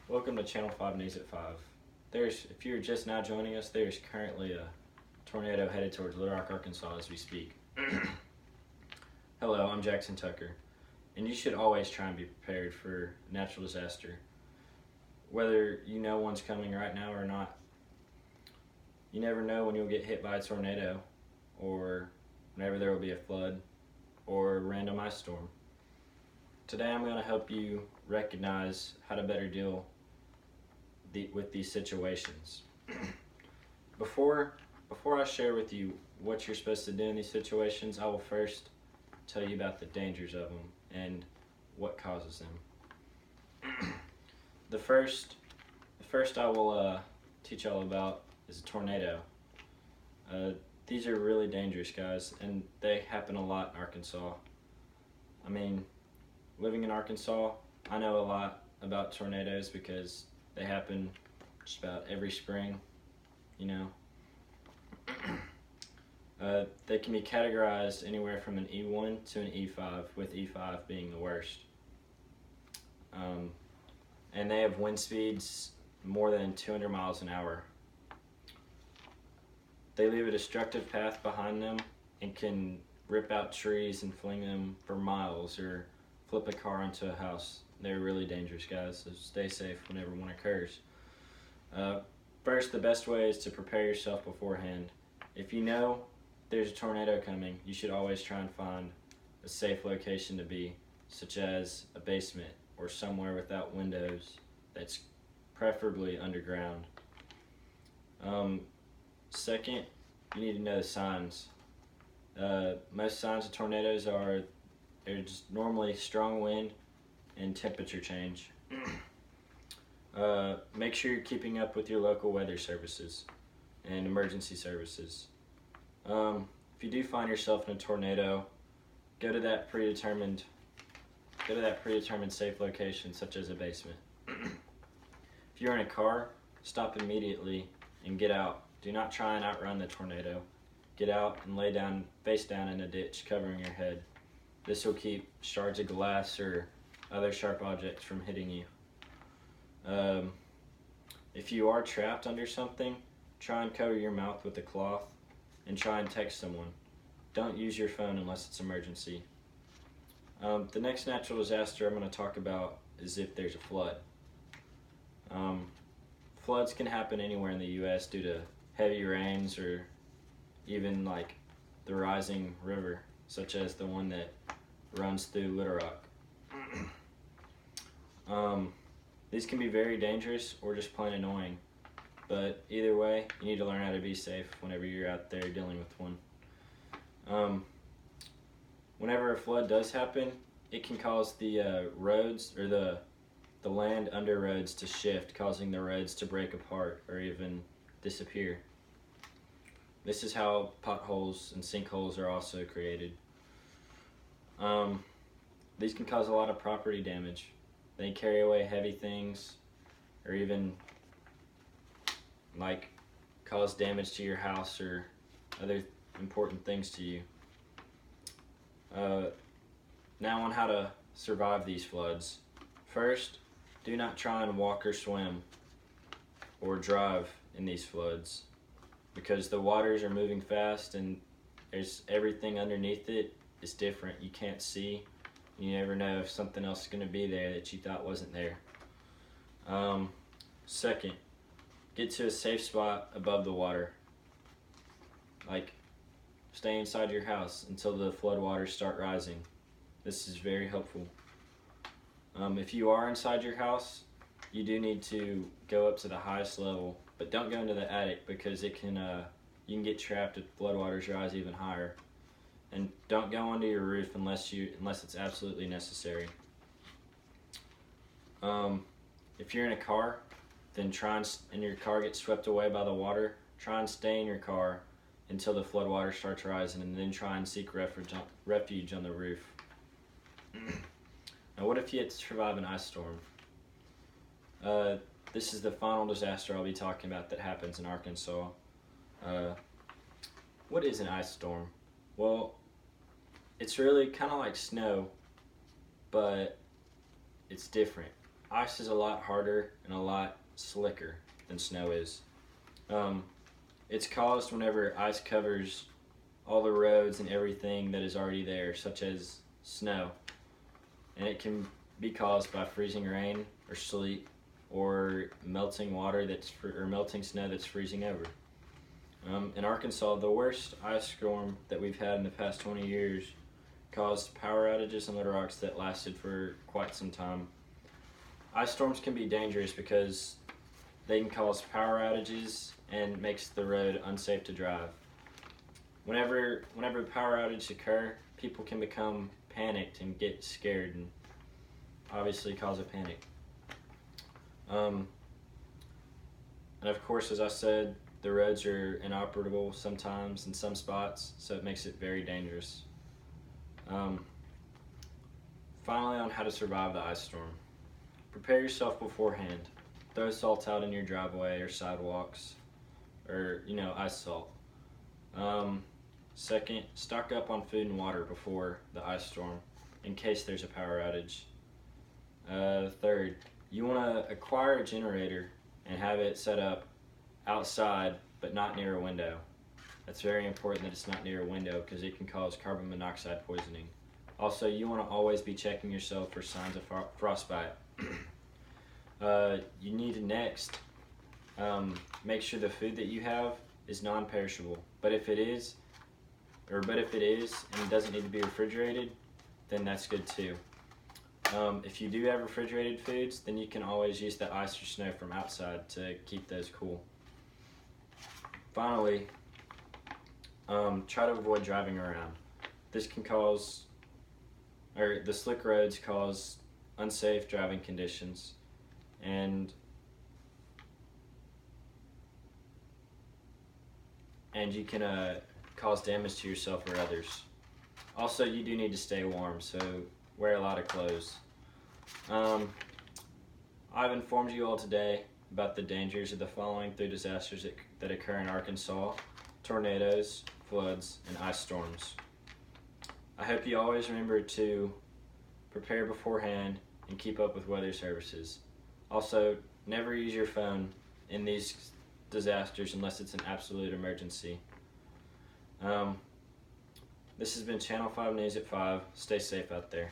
Welcome to Channel 5 News at 5. If you're just now joining us, there's currently a tornado headed towards Little Rock, Arkansas as we speak. Hello, I'm Jackson Tucker, and you should always try and be prepared for natural disaster. Whether you know one's coming right now or not, you never know when you'll get hit by a tornado, or whenever there will be a flood, or a random ice storm. Today I'm going to help you recognize how to better deal with these situations. Before I share with you what you're supposed to do in these situations, I will first tell you about the dangers of them and what causes them. The first I will teach y'all about is a tornado. These are really dangerous, guys, and they happen a lot in Arkansas. I mean, living in Arkansas, I know a lot about tornadoes because they happen just about every spring, you know. They can be categorized anywhere from an E1 to an E5, with E5 being the worst. And they have wind speeds more than 200 miles an hour. They leave a destructive path behind them and can rip out trees and fling them for miles or flip a car into a house. They're really dangerous, guys, so stay safe whenever one occurs. First, the best way is to prepare yourself beforehand. If you know there's a tornado coming, you should always try and find a safe location to be, such as a basement or somewhere without windows that's preferably underground. Second, you need to know the signs. Most signs of tornadoes are just normally strong wind and temperature change. Make sure you're keeping up with your local weather services and emergency services. If you do find yourself in a tornado, go to that predetermined safe location, such as a basement. If you're in a car, stop immediately and get out. Do not try and outrun the tornado. Get out and lay down face down in a ditch, covering your head. This will keep shards of glass or other sharp objects from hitting you. If you are trapped under something, try and cover your mouth with a cloth and try and text someone. Don't use your phone unless it's emergency. The next natural disaster I'm going to talk about is if there's a flood. Floods can happen anywhere in the U.S. due to heavy rains or even like the rising river, such as the one that runs through Little Rock. These can be very dangerous or just plain annoying, but either way, you need to learn how to be safe whenever you're out there dealing with one. Whenever a flood does happen, it can cause the roads or the land under roads to shift, causing the roads to break apart or even disappear. This is how potholes and sinkholes are also created. These can cause a lot of property damage. They carry away heavy things or even like cause damage to your house or other important things to you. Now on how to survive these floods. First, do not try and walk or swim or drive in these floods because the waters are moving fast and there's everything underneath it is different. You can't see. You never know if something else is going to be there that you thought wasn't there. Second, get to a safe spot above the water. Like, stay inside your house until the flood waters start rising. This is very helpful. If you are inside your house, you do need to go up to the highest level, but don't go into the attic because you can get trapped if floodwaters rise even higher. And don't go onto your roof unless it's absolutely necessary. If you're in a car, then and your car gets swept away by the water, try and stay in your car until the floodwater starts rising, and then try and seek refuge on the roof. Now, what if you had to survive an ice storm? This is the final disaster I'll be talking about that happens in Arkansas. What is an ice storm? Well, it's really kind of like snow, but it's different. ice is a lot harder and a lot slicker than snow is. Um, it's caused whenever ice covers all the roads and everything that is already there, such as snow. And it can be caused by freezing rain or sleet or melting water or melting snow that's freezing over. In Arkansas, the worst ice storm that we've had in the past 20 years caused power outages in Little Rocks that lasted for quite some time. Ice storms can be dangerous because they can cause power outages and makes the road unsafe to drive. Whenever power outages occur, people can become panicked and get scared and obviously cause a panic. And of course, as I said, the roads are inoperable sometimes in some spots, so it makes it very dangerous. Finally, on how to survive the ice storm. Prepare yourself beforehand. Throw salt out in your driveway or sidewalks, or ice salt. Second, stock up on food and water before the ice storm in case there's a power outage. Third, you want to acquire a generator and have it set up outside but not near a window. That's very important that it's not near a window because it can cause carbon monoxide poisoning. Also, you want to always be checking yourself for signs of frostbite. You need to next make sure the food that you have is non-perishable. But if it is and it doesn't need to be refrigerated, then that's good too. If you do have refrigerated foods, then you can always use the ice or snow from outside to keep those cool. Finally, try to avoid driving around. The slick roads cause unsafe driving conditions, and you can cause damage to yourself or others. Also, you do need to stay warm, so wear a lot of clothes. I've informed you all today about the dangers of the following 3 disasters that occur in Arkansas: tornadoes, floods, and ice storms. I hope you always remember to prepare beforehand and keep up with weather services. Also, never use your phone in these disasters unless it's an absolute emergency. This has been Channel 5 News at 5. Stay safe out there.